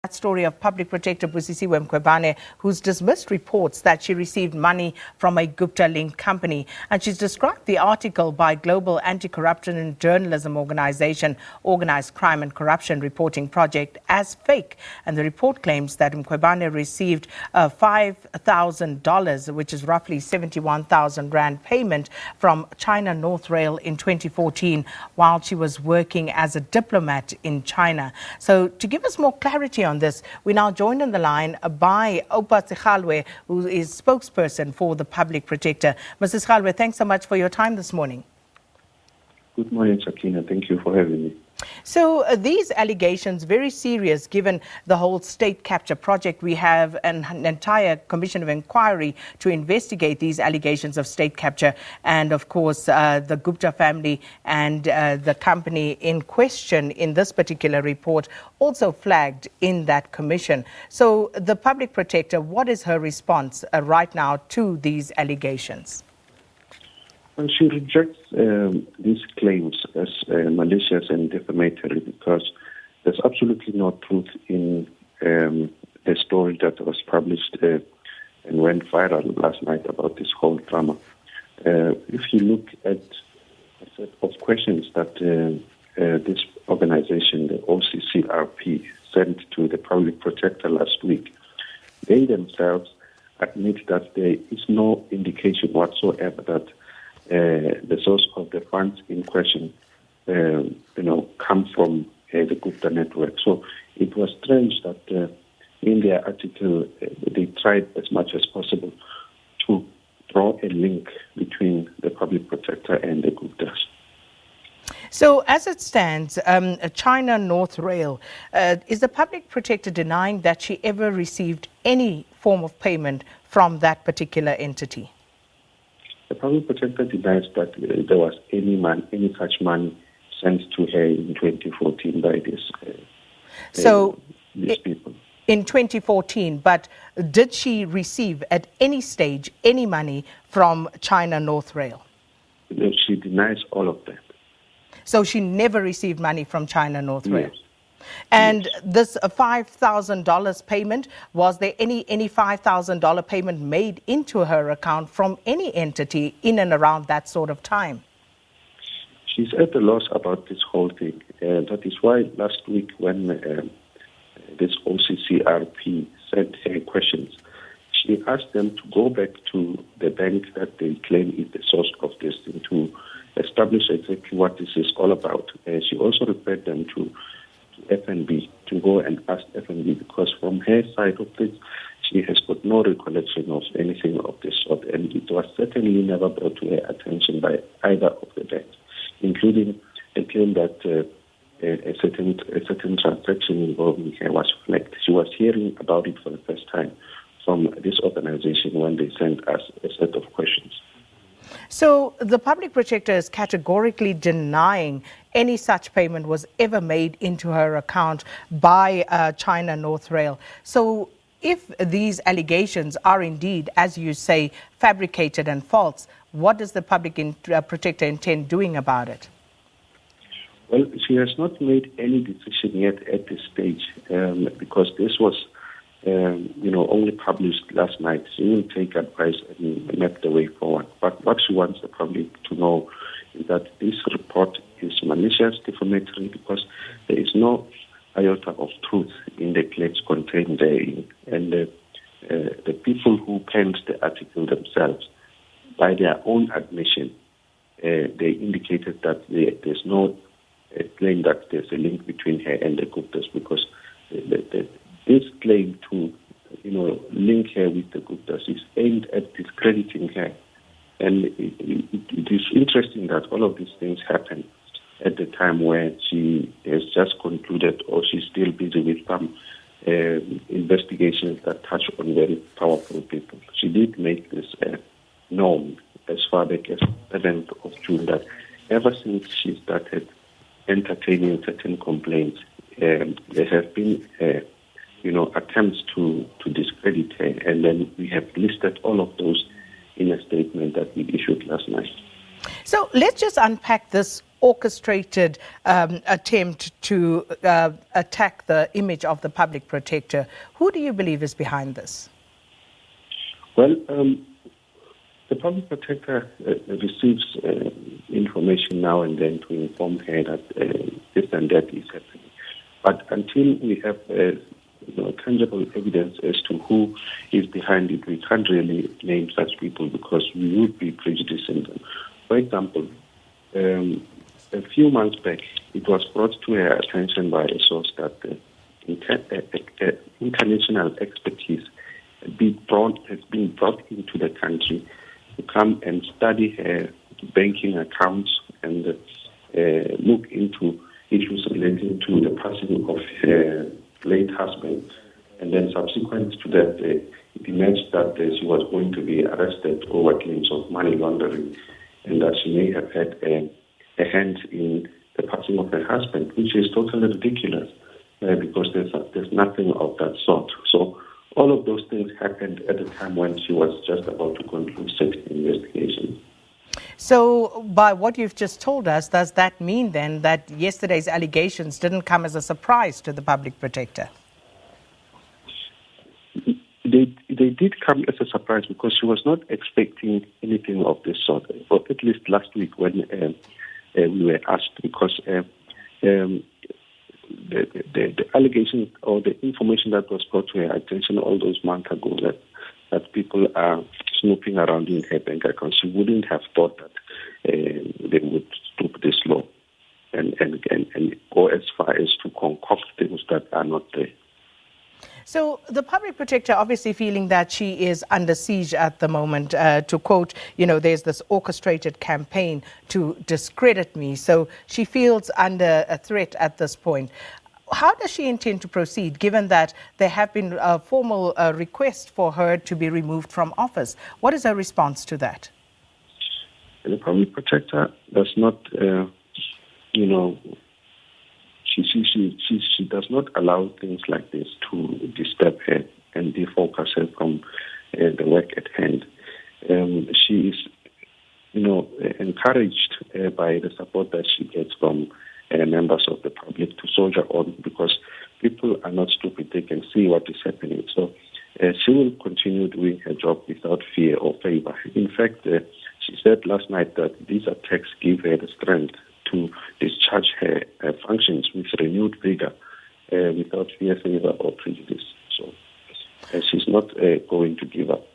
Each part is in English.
That story of Public Protector Busisiwe Mkhwebane, who's dismissed reports that she received money from a Gupta-linked company. And she's described the article by global anti-corruption and journalism organization Organised Crime and Corruption Reporting Project as fake. And the report claims that Mkhwebane received $5,000, which is roughly 71,000 Rand payment from China North Rail in 2014 while she was working as a diplomat in China. So to give us more clarity on this, we're now joined on the line by Oupa Segalwe, who is spokesperson for the Public Protector. Mrs. Segalwe, thanks so much for your time this morning. Good morning, Sakina. Thank you for having me. So these allegations, very serious given the whole state capture project. We have an entire commission of inquiry to investigate these allegations of state capture. And of course, the Gupta family and the company in question in this particular report also flagged in that commission. So the Public Protector, what is her response right now to these allegations? Well, she rejects these claims as malicious and defamatory because there's absolutely no truth in the story that was published and went viral last night about this whole drama. If you look at a set of questions that this organization, the OCCRP, sent to the Public Protector last week, they themselves admit that there is no indication whatsoever that the source of the funds in question, come from the Gupta network. So it was strange that in their article they tried as much as possible to draw a link between the Public Protector and the Guptas. So as it stands, China North Rail, is the Public Protector denying that she ever received any form of payment from that particular entity? The Public Protector denies that there was any such money sent to her in 2014 by these people. In 2014, but did she receive at any stage any money from China North Rail? No, she denies all of that. So she never received money from China North Rail? Yes. And this $5,000 payment, was there any $5,000 payment made into her account from any entity in and around that sort of time? She's at a loss about this whole thing. That is why last week when this OCCRP sent her questions, she asked them to go back to the bank that they claim is the source of this thing to establish exactly what this is all about. She also referred them to FNB to go and ask FNB because from her side of this, she has got no recollection of anything of this sort, and it was certainly never brought to her attention by either of the banks, including a claim that a certain transaction involving her was flagged. She was hearing about it for the first time from this organization when they sent us a set of questions. So the Public Protector is categorically denying any such payment was ever made into her account by China North Rail. So if these allegations are indeed, as you say, fabricated and false, what does the Public Protector intend doing about it? Well, she has not made any decision yet at this stage because this was only published last night. She will take advice and map the way forward. But what she wants the public to know is that this report is malicious, defamatory, because there is no iota of truth in the claims contained therein. And the people who penned the article themselves, by their own admission, they indicated that there's no claim that there's a link between her and the Guptas because this claim to, link her with the Guptas is aimed at discrediting her. And it is interesting that all of these things happen at the time where she has just concluded or she's still busy with some investigations that touch on very powerful people. She did make this known as far back as 7th of June that ever since she started entertaining certain complaints, there have been attempts to discredit her, and then we have listed all of those in a statement that we issued last night. So let's just unpack this orchestrated attempt to attack the image of the public protector. Who do you believe is behind this? Well, the public protector receives information now and then to inform her that this and that is happening. But until we have tangible evidence as to who is behind it, we can't really name such people because we would be prejudicing them. For example, a few months back, it was brought to her attention by a source that international expertise has been brought into the country to come and study her banking accounts and look into issues relating to the passing of her late husband. And then subsequent to that, it emerged that she was going to be arrested over claims of money laundering and that she may have had a hand in the passing of her husband, which is totally ridiculous because there's nothing of that sort. So all of those things happened at a time when she was just about to conclude such investigation. So by what you've just told us, does that mean then that yesterday's allegations didn't come as a surprise to the public protector? They did come as a surprise because she was not expecting anything of this sort, or at least last week when we were asked, because the allegations or the information that was brought to her attention all those months ago that people are snooping around in her bank account, she wouldn't have thought that they would stoop this low and go as far as to concoct things that are not there. So the public protector obviously feeling that she is under siege at the moment, to quote, there's this orchestrated campaign to discredit me. So she feels under a threat at this point. How does she intend to proceed, given that there have been a formal request for her to be removed from office? What is her response to that? The public protector does not, she does not allow things like this to disturb her and defocus her from the work at hand. She is, encouraged by the support that she gets from members of the public to soldier on, because people are not stupid. They can see what is happening. So she will continue doing her job without fear or favor. In fact, she said last night that these attacks give her the strength to discharge her functions with renewed vigor without fear, favor, or prejudice. So she's not going to give up.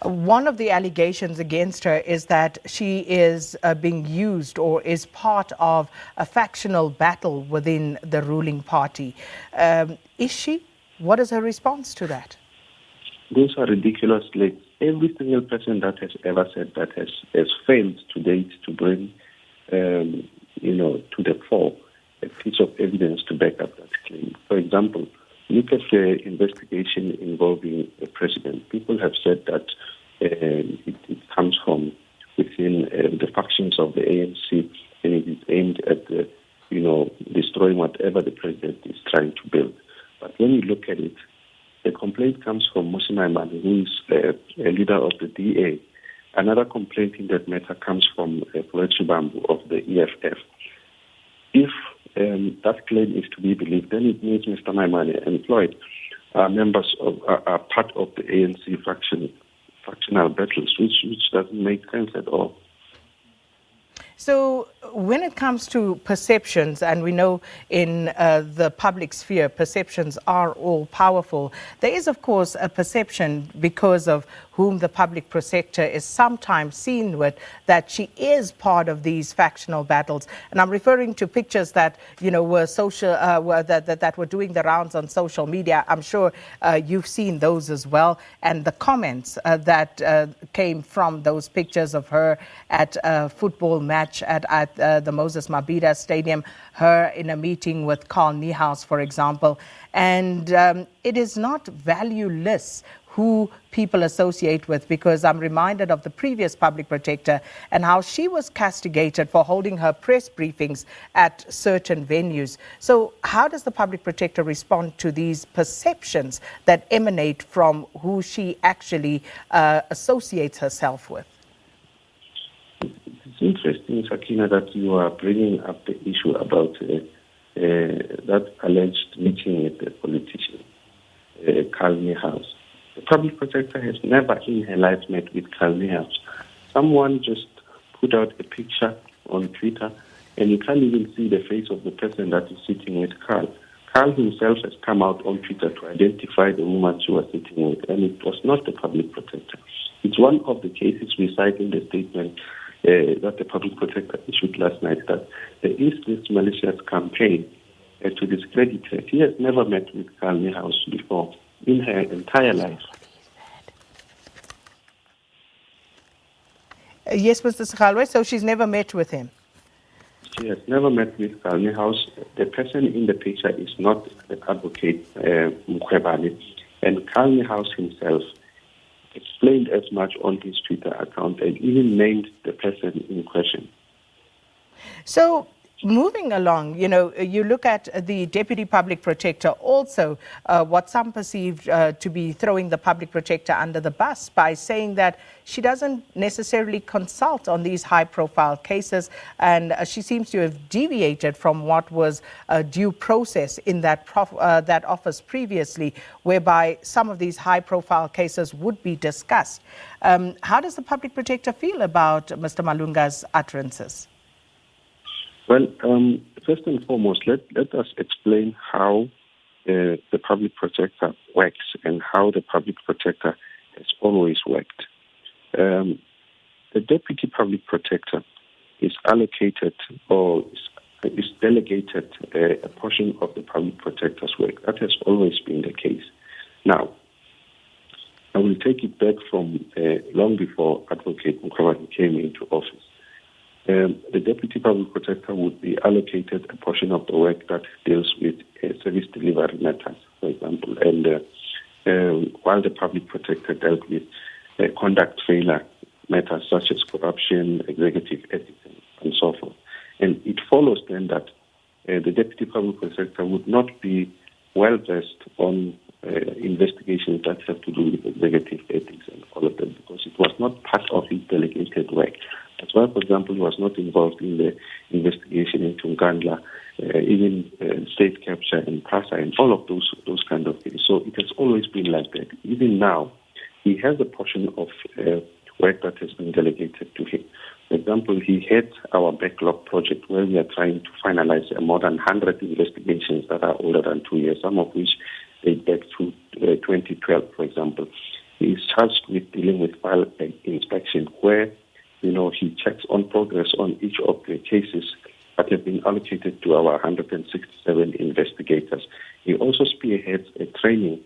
One of the allegations against her is that she is being used or is part of a factional battle within the ruling party. Is she? What is her response to that? Those are ridiculous claims. Every single person that has ever said that has failed to date to bring to the fore a piece of evidence to back up that claim. For example, look at the investigation involving the president. People have said that it comes from within the factions of the ANC, and it is aimed at destroying whatever the president is trying to build. But when you look at it, the complaint comes from Mkhwebane, who is a leader of the DA. Another complaint in that matter comes from Protector of the EFF. If that claim is to be believed, then it means Mr. Mkhwebane employed are part of the ANC factional battles, which doesn't make sense at all. So when it comes to perceptions, and we know in the public sphere, perceptions are all powerful. There is, of course, a perception because of whom the public protector is sometimes seen with, that she is part of these factional battles. And I'm referring to pictures that, were social, that were doing the rounds on social media. I'm sure you've seen those as well. And the comments that came from those pictures of her at a football match at the Moses Mabhida Stadium, her in a meeting with Carl Niehaus, for example. And it is not valueless who people associate with, because I'm reminded of the previous public protector and how she was castigated for holding her press briefings at certain venues. So how does the public protector respond to these perceptions that emanate from who she actually associates herself with? It's interesting, Sakina, that you are bringing up the issue about that alleged meeting with the politician, Carl Niehaus. The public protector has never in her life met with Carl Niehaus. Someone just put out a picture on Twitter, and you can't even see the face of the person that is sitting with Carl. Carl himself has come out on Twitter to identify the woman she was sitting with, and it was not the public protector. It's one of the cases we cite in the statement that the public protector issued last night, that there is this malicious campaign to discredit her. She has never met with Carl Niehaus before in her entire life. Yes, Mr. Segalwe, so she's never met with him? She has never met with Carl Niehaus. The person in the picture is not the advocate Mkhwebane, and Carl Niehaus himself explained as much on his Twitter account and even named the person in question. So, moving along, you look at the Deputy Public Protector also, what some perceive to be throwing the Public Protector under the bus by saying that she doesn't necessarily consult on these high-profile cases, and she seems to have deviated from what was a due process in that office previously, whereby some of these high-profile cases would be discussed. How does the Public Protector feel about Mr. Malunga's utterances? Well, first and foremost, let us explain how the public protector works and how the public protector has always worked. The deputy public protector is allocated or is delegated a portion of the public protector's work. That has always been the case. Now, I will take it back from long before Advocate Mkhwebane came into office. The Deputy Public Protector would be allocated a portion of the work that deals with service delivery matters, for example, and while the Public Protector dealt with conduct failure matters such as corruption, executive ethics, and so forth. And it follows then that the Deputy Public Protector would not be well-versed on investigations that have to do with executive ethics and all of that, because it was not part of his delegated work. That's why, for example, he was not involved in the investigation into Ngandla, even state capture and PRASA and all of those kind of things. So it has always been like that. Even now, he has a portion of work that has been delegated to him. For example, he heads our backlog project where we are trying to finalize more than 100 investigations that are older than 2 years, some of which date back to 2012, for example. He is charged with dealing with file inspection where he checks on progress on each of the cases that have been allocated to our 167 investigators. He also spearheads a training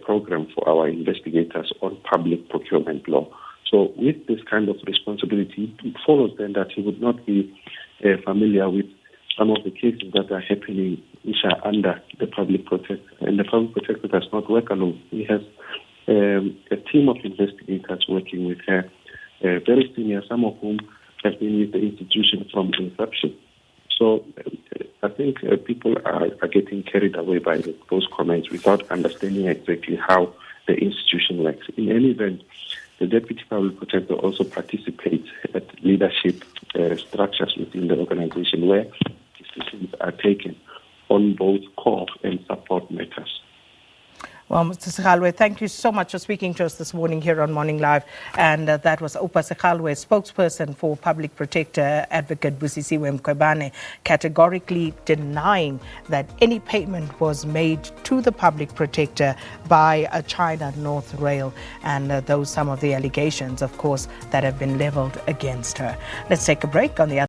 program for our investigators on public procurement law. So with this kind of responsibility, it follows then that he would not be familiar with some of the cases that are happening which are under the public protector. And the public protector does not work alone. He has a team of investigators working with her, very senior, some of whom have been with the institution from inception. So I think people are getting carried away by those comments without understanding exactly how the institution works. In any event, the Deputy Public Protector also participates at leadership structures within the organization where decisions are taken on both core and support matters. Well, Mr. Segalwe, thank you so much for speaking to us this morning here on Morning Live. And that was Oupa Segalwe, spokesperson for Public Protector Advocate Busisiwe Mkhwebane, categorically denying that any payment was made to the Public Protector by China North Rail. And those some of the allegations, of course, that have been leveled against her. Let's take a break. On the other